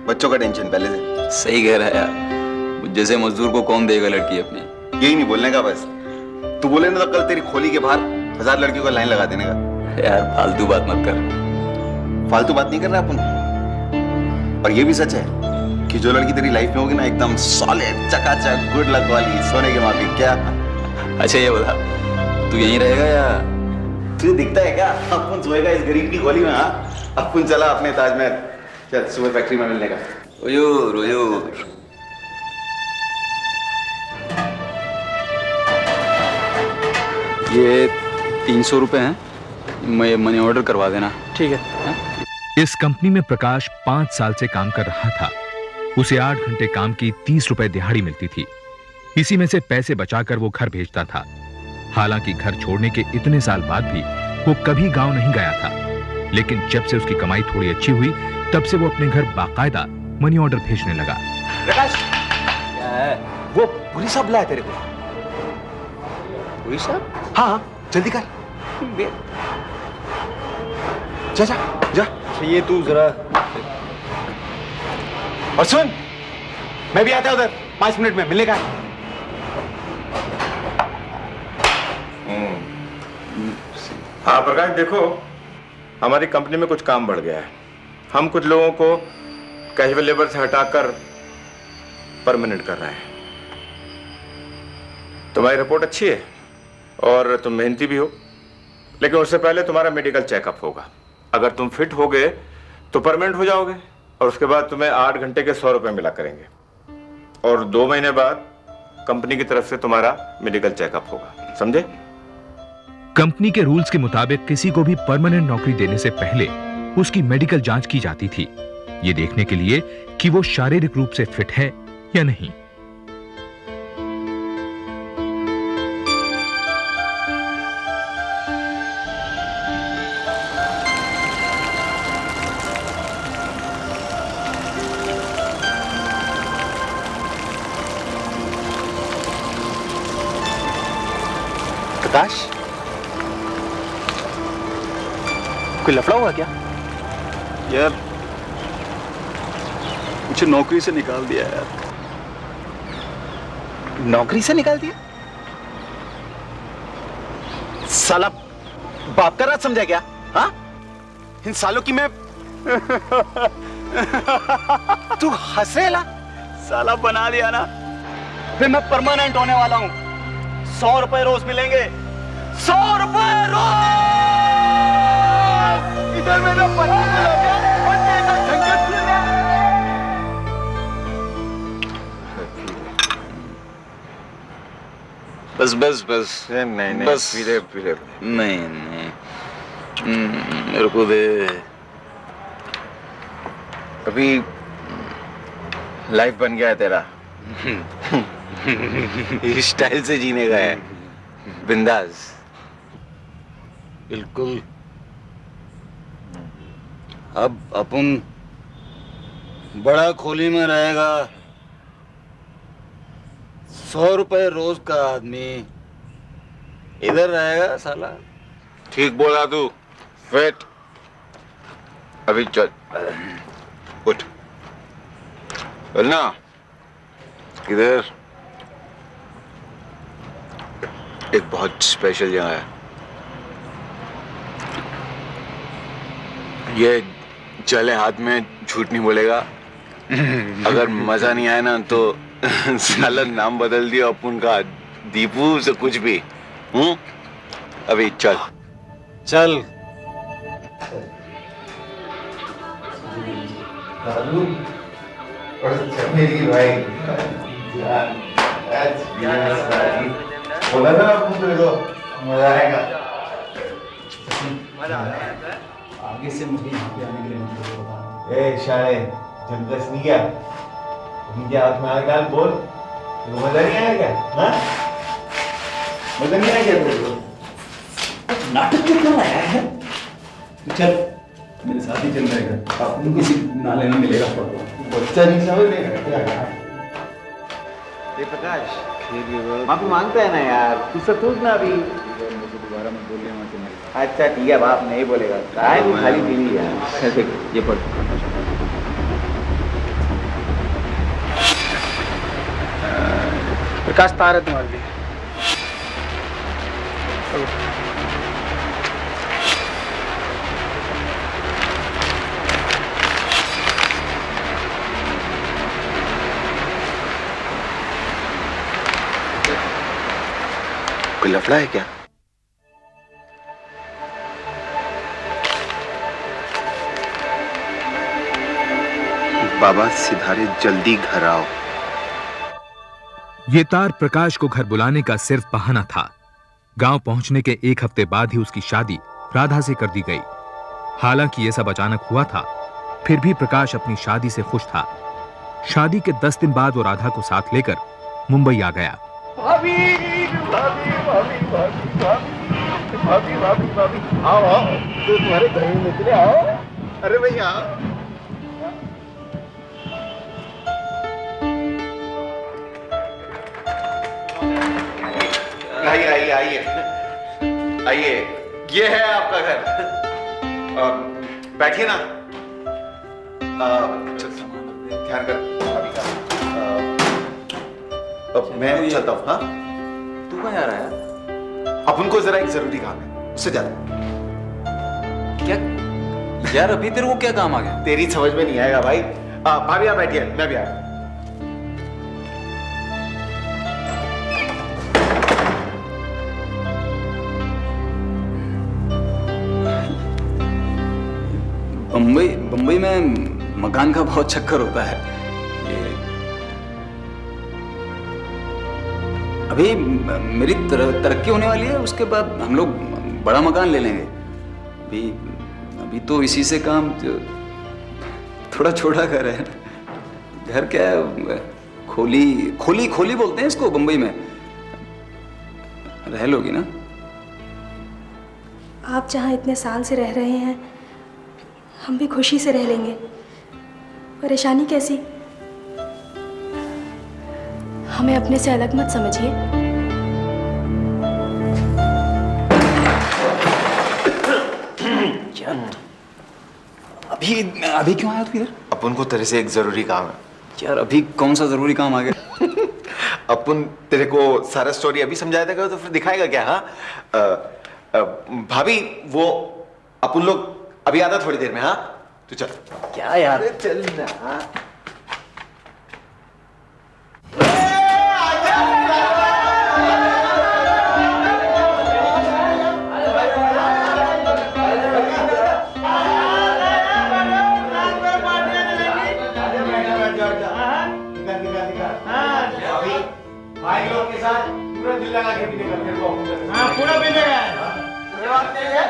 बच्चों का टेंशन पहले से। सही कह रहा है यार, मुझ जैसे मजदूर को कौन देगा लड़की अपनी। यही नहीं बोलने का बस। तू बोले ना तो कल तेरी खोली के बाहर 1000 लड़कियों का लाइन लगा देने का। यार फालतू बात मत कर। फालतू बात नहीं कर रहा अपन। और ये भी सच है कि जो लड़की तेरी लाइफ में होगी ना एकदम सॉलिड चकाचक गुड लक वाली सोने के माफी। क्या? अच्छा ये बता तू यहीं रहेगा या? तुझे दिखता है क्या अपन सोएगा इस गरीब की गोली में? हाँ अपन चला अपने ताजमहल। चल सुबह फैक्ट्री में मिलने का। हुजूर हुजूर। ये 300 रुपए हैं, मैं मनी ऑर्डर करवा देना। ठीक है। इस कंपनी में प्रकाश 5 साल से काम कर रहा था। उसे 8 घंटे काम की 30 रुपए दिहाड़ी मिलती थी। इसी में से पैसे बचाकर वो घर भेजता था। हालांकि घर छोड़ने के इतने साल बाद भी वो कभी गांव नहीं गया था, लेकिन जब से उसकी कमाई थोड़ी अच्छी हुई तब से वो अपने घर बाकायदा मनी ऑर्डर भेजने लगा। प्रकाश क्या है? वो पुलिस साहब लाया तेरे को। पुलिस साहब? हाँ जल्दी कर। जा जा जा। ये तू जरा और सुन, मैं भी आता उधर 5 मिनट में मिलने का। हाँ प्रकाश देखो, हमारी कंपनी में कुछ काम बढ़ गया है। हम कुछ लोगों को कैजुअल लेबर से हटाकर परमानेंट कर रहे हैं। तुम्हारी रिपोर्ट अच्छी है और तुम मेहनती भी हो, लेकिन उससे पहले तुम्हारा मेडिकल चेकअप होगा। अगर तुम फिट हो गए तो परमानेंट हो जाओगे और उसके बाद तुम्हें 8 घंटे के 100 रुपए मिला करेंगे और 2 महीने बाद कंपनी की तरफ से तुम्हारा मेडिकल चेकअप होगा। समझे? कंपनी के रूल्स के मुताबिक किसी को भी परमानेंट नौकरी देने से पहले उसकी मेडिकल जांच की जाती थी, ये देखने के लिए कि वो शारीरिक रूप से फिट है या नहीं। प्रकाश, कोई लफड़ा हुआ क्या? यार मुझे नौकरी से निकाल दिया यार। नौकरी से निकाल दिया? साला बाप का राज समझा क्या? हाँ? इन सालों की मैं तू हंस रहा? साला बना दिया ना, फिर मैं परमानेंट होने वाला हूं। 100 रुपए रोज मिलेंगे, 100 रुपए रोज। इधर मेरा पति मिला गया, बच्चे का झंझट खुल गया। बस बस बस नहीं बस पीले पीले नहीं नहीं मेरे को दे। अभी लाइफ बन गया है तेरा। इस स्टाइल से जीने का है, बिंदास। बिल्कुल। अब अपन बड़ा खोली में रहेगा। 100 रुपए रोज का आदमी इधर रहेगा साला। ठीक बोला तू। वेट, अभी चल, उठ, चलना। इधर एक बहुत स्पेशल जगह है। ये चले हाथ में, झूठ नहीं बोलेगा। अगर मजा नहीं आया ना तो साला नाम बदल दिया अपन का, दीपू से कुछ भी। अभी चल चल। मेरी भाई बोला था ना तेरे को, मजा आएगा। आगे से मुझे यहाँ पे आने के लिए मत बोलो। ए शाले, जबरदस्त नहीं क्या? मुझे हाथ में आकर बोल, तो मजा नहीं आया क्या? हाँ? मजा नहीं आया क्या तेरे को? नाटक क्यों कर रहा है? चल मेरे साथ ही चल रहेगा, अपन किसी नाले में मिलेगा। बच्चा नहीं समझ लेगा क्या? ये प्रकाश माफी मांगता है ना यार, तू सब सोच ना अभी। दोबारा मत बोलिए मत। अच्छा ठीक है, बाप नहीं बोलेगा। काय तू खाली पीली यार। ये पढ़। प्रकाश तार है तुम्हारे लिए। कोई लफड़ा है क्या? बाबा सिधारे, जल्दी घर आओ। ये तार प्रकाश को घर बुलाने का सिर्फ बहाना था। गांव पहुंचने के 1 हफ्ते बाद ही उसकी शादी राधा से कर दी गई। हालांकि यह सब अचानक हुआ था, फिर भी प्रकाश अपनी शादी से खुश था। शादी के 10 दिन बाद वो राधा को साथ लेकर मुंबई आ गया। भाभी भाभी भाभी भाभी भाभी भाभी भाभी आओ आओ, तो तुम्हारे घर में निकले, आओ। अरे भैया आइए आइए आइए आइए, ये है आपका घर। बैठिए ना। ध्यान कर भाभी का। मैं चलता हूँ। हाँ तू कहाँ जा रहा है? अपन को जरा एक जरूरी काम है, उससे जाता। क्या यार, अभी तेरे को क्या काम आ गया? तेरी समझ में नहीं आएगा भाई। भाभी आप बैठिए, मैं भी आया। बम्बई में मकान का बहुत चक्कर होता है। अभी मेरी तरक्की होने वाली है, उसके बाद हम लोग बड़ा मकान ले लेंगे। अभी अभी तो इसी से काम, थोड़ा छोटा घर है। घर क्या है, खोली खोली खोली बोलते हैं इसको बंबई में। रह लोगी ना? आप जहाँ इतने साल से रह रहे हैं, हम भी खुशी से रह लेंगे। परेशानी कैसी? हमें अपने से अलग मत समझिए। अभी अभी क्यों आया तू इधर? अपन को तेरे से एक जरूरी काम है। यार अभी कौन सा जरूरी काम आ गया? अपन तेरे को सारा स्टोरी अभी समझाया था तो फिर दिखाएगा क्या? हाँ भाभी, वो अपन लोग अभी आता थोड़ी देर में। हाँ तू चल। क्या यार? चल ना। भाई लोग के साथ पूरा दिल लगा के पीने का मेरे को। हाँ पूरा पीने का ये बात नहीं है।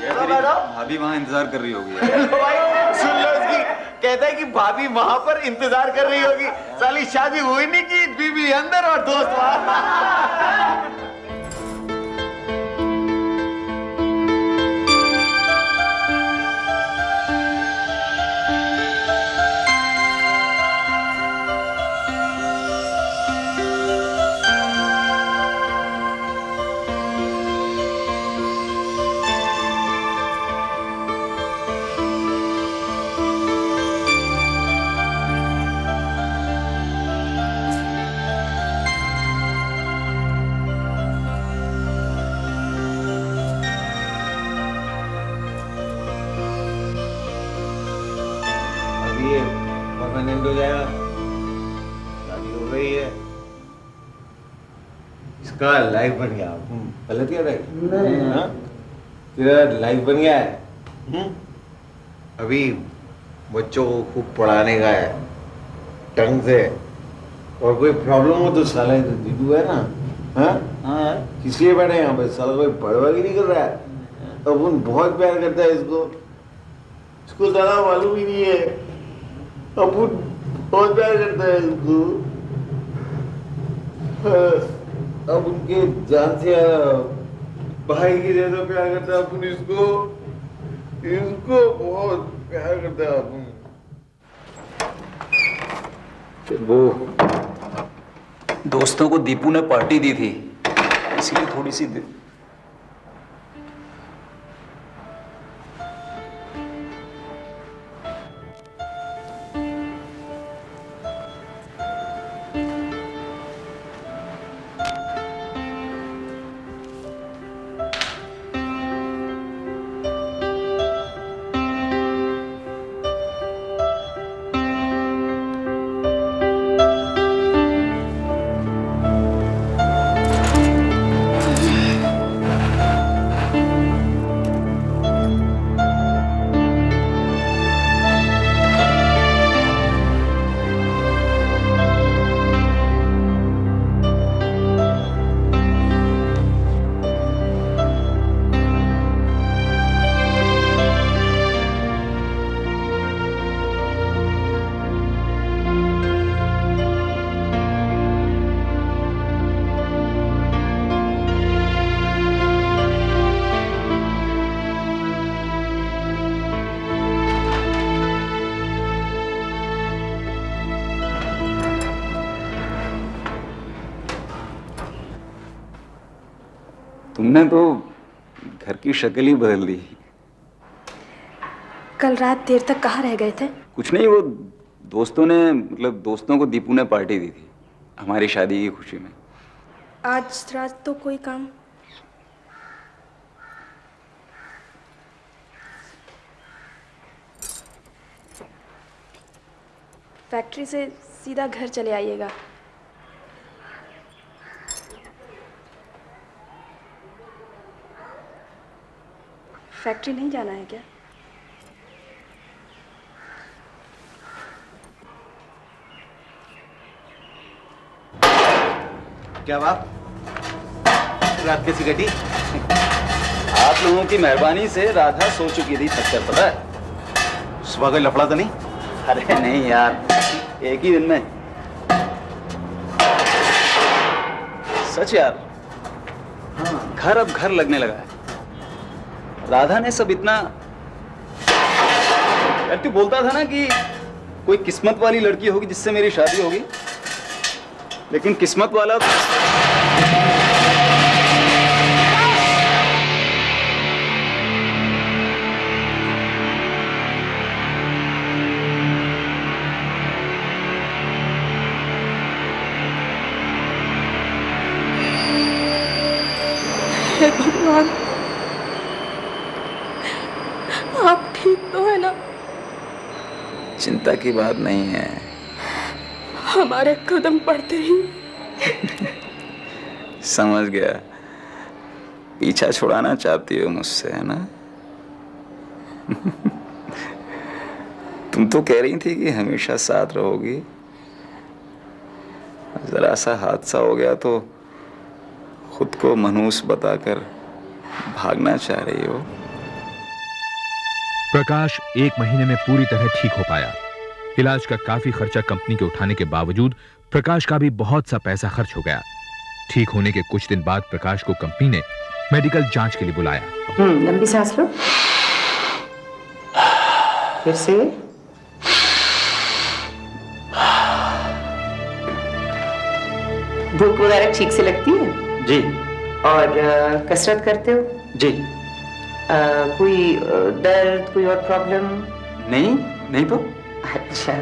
ये तो बैठो। भाभी वहाँ इंतजार कर रही होगी। भाई सुन लो उसकी, कहता है कि भाभी वहां पर इंतजार कर रही होगी। साली शादी हुई नहीं की, बीबी अंदर और दोस्त वहां। परमानेंट हो जाएगा। शादी हो गई है, इसका लाइफ बन गया। गलत क्या रहा? तेरा लाइफ बन गया है। अभी बच्चों को खूब पढ़ाने का है ढंग से, और कोई प्रॉब्लम हो तो साला तो जीतू है ना। हाँ हाँ, इसलिए बैठे यहाँ पे। साला कोई पढ़वा की नहीं कर रहा है। अपन बहुत प्यार करता है इसको, इसको साला मालूम ही नहीं है। अपन बहुत प्यार करता है इसको। अब उनके जान से भाई की जैसा प्यार करता है अपन इसको। इसको बहुत प्यार करता है अपन। वो दोस्तों को दीपू ने पार्टी दी थी, इसलिए थोड़ी सी तुमने तो घर की शक्ल ही बदल दी। कल रात देर तक कहाँ रह गए थे? कुछ नहीं, वो दोस्तों ने, मतलब दोस्तों को दीपू ने पार्टी दी थी हमारी शादी की खुशी में। आज रात तो कोई काम? फैक्ट्री से सीधा घर चले आइएगा। फैक्ट्री नहीं जाना है क्या? क्या बात, रात कैसी कटी? आप लोगों की मेहरबानी से राधा सो चुकी थी थक कर, पता है? सुबह कोई लफड़ा तो नहीं? अरे नहीं यार, एक ही दिन में। सच यार, हाँ, घर अब घर लगने लगा है। राधा ने सब इतना, यार तू बोलता था ना कि कोई किस्मत वाली लड़की होगी जिससे मेरी शादी होगी, लेकिन किस्मत वाला हे भगवान, आप ठीक तो है ना? चिंता की बात नहीं है। हमारे कदम पड़ते ही समझ गया, पीछा छुड़ाना चाहती हो मुझसे, है ना? तुम तो कह रही थी कि हमेशा साथ रहोगी, जरा सा हादसा हो गया तो खुद को मनहूस बताकर भागना चाह रही हो। प्रकाश 1 महीने में पूरी तरह ठीक हो पाया। इलाज का काफी खर्चा कंपनी के उठाने के बावजूद प्रकाश का भी बहुत सा पैसा खर्च हो गया। ठीक होने के कुछ दिन बाद प्रकाश को कंपनी ने मेडिकल जांच के लिए बुलाया। लंबी सांस लो, फिर से। भूख वगैरह ठीक से लगती है? जी। और कसरत करते हो? जी। कोई दर्द, कोई और प्रॉब्लम? नहीं, नहीं तो। अच्छा,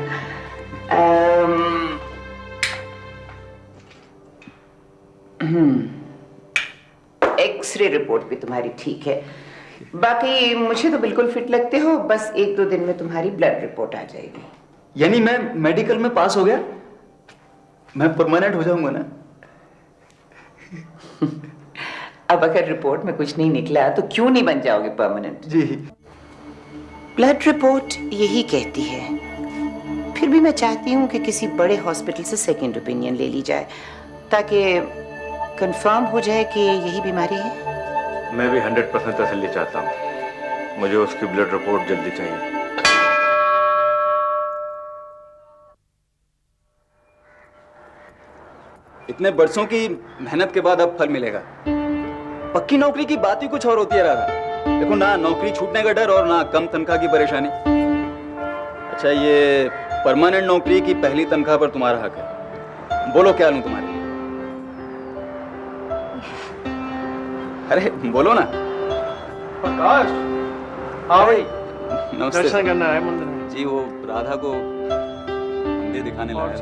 एक्सरे रिपोर्ट भी तुम्हारी ठीक है। बाकी मुझे तो बिल्कुल फिट लगते हो। बस 1-2 दिन में तुम्हारी ब्लड रिपोर्ट आ जाएगी। यानी मैं मेडिकल में पास हो गया, मैं परमानेंट हो जाऊंगा ना? अब अगर रिपोर्ट में कुछ नहीं निकला तो क्यों नहीं बन जाओगे परमानेंट? जी। ब्लड रिपोर्ट यही कहती है। फिर भी मैं चाहती हूँ कि किसी बड़े हॉस्पिटल से सेकंड ओपिनियन ले ली जाए, ताकि कंफर्म हो जाए कि यही बीमारी है। मैं भी 100% तसल्ली चाहता हूँ। मुझे उसकी ब्लड रिपोर्ट जल्दी चाहिए। इतने बरसों की मेहनत के बाद अब फल मिलेगा। पक्की नौकरी की बात ही कुछ और होती है राधा। देखो ना, नौकरी छूटने का डर और ना कम तनख्वाह की परेशानी। अच्छा, ये परमानेंट नौकरी की पहली तनख्वाह पर तुम्हारा हक है। बोलो क्या लूं तुम्हारे लिए? अरे बोलो ना। प्रकाश, हाँ भाई, नमस्ते। दर्शन करना है मंदिर में। जी, वो राधा को मंदिर दिखाने लाया।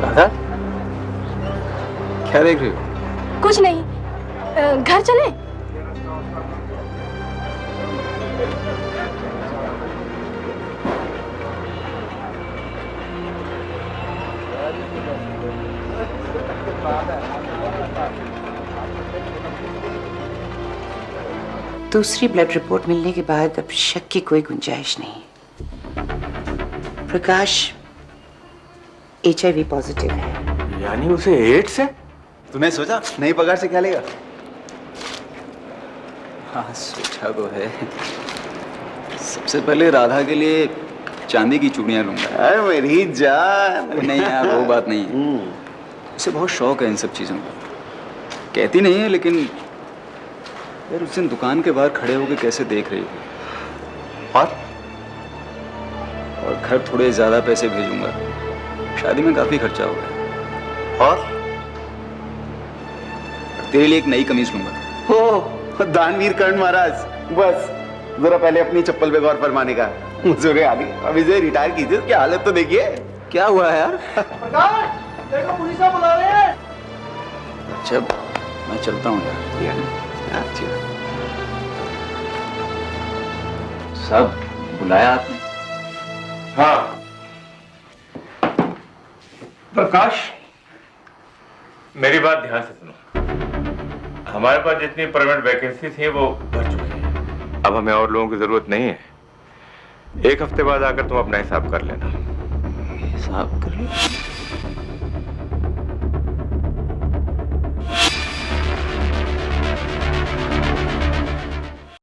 राधा, क्या देख रही हो? कुछ नहीं, घर चले? दूसरी ब्लड रिपोर्ट मिलने के बाद अब शक की कोई गुंजाइश नहीं। प्रकाश HIV पॉजिटिव है। यानी उसे एड्स है? तूने सोचा नई पगार से क्या लेगा? हाँ, सोचा तो है। सबसे पहले राधा के लिए चांदी की चूड़ियां लूंगा। अरे मेरी जान। नहीं यार, वो बात नहीं है। उसे बहुत शौक है इन सब चीजों का। कहती नहीं है, लेकिन यार उस दिन दुकान के बाहर खड़े होकर कैसे देख रही थी। और घर थोड़े ज्यादा पैसे भेजूंगा। शादी में काफी खर्चा हो गया। और तेरे लिए एक नई कमीज लूंगा। हो दानवीर कर्ण महाराज, बस जरा पहले अपनी चप्पल पे गौर फरमाने का। मुझे आली अब इसे रिटायर कीजिए। क्या हालत तो देखिए। क्या हुआ है यार? देखो पुलिस बुला रहे हैं। अच्छा, मैं चलता हूँ यार। सब बुलाया आपने? हाँ प्रकाश, मेरी बात ध्यान से सुनो। हमारे पास जितनी परमानेंट वैकेंसी थी वो भर चुकी है। अब हमें और लोगों की जरूरत नहीं है। 1 हफ्ते बाद आकर तुम अपना हिसाब कर लेना। हिसाब कर लो।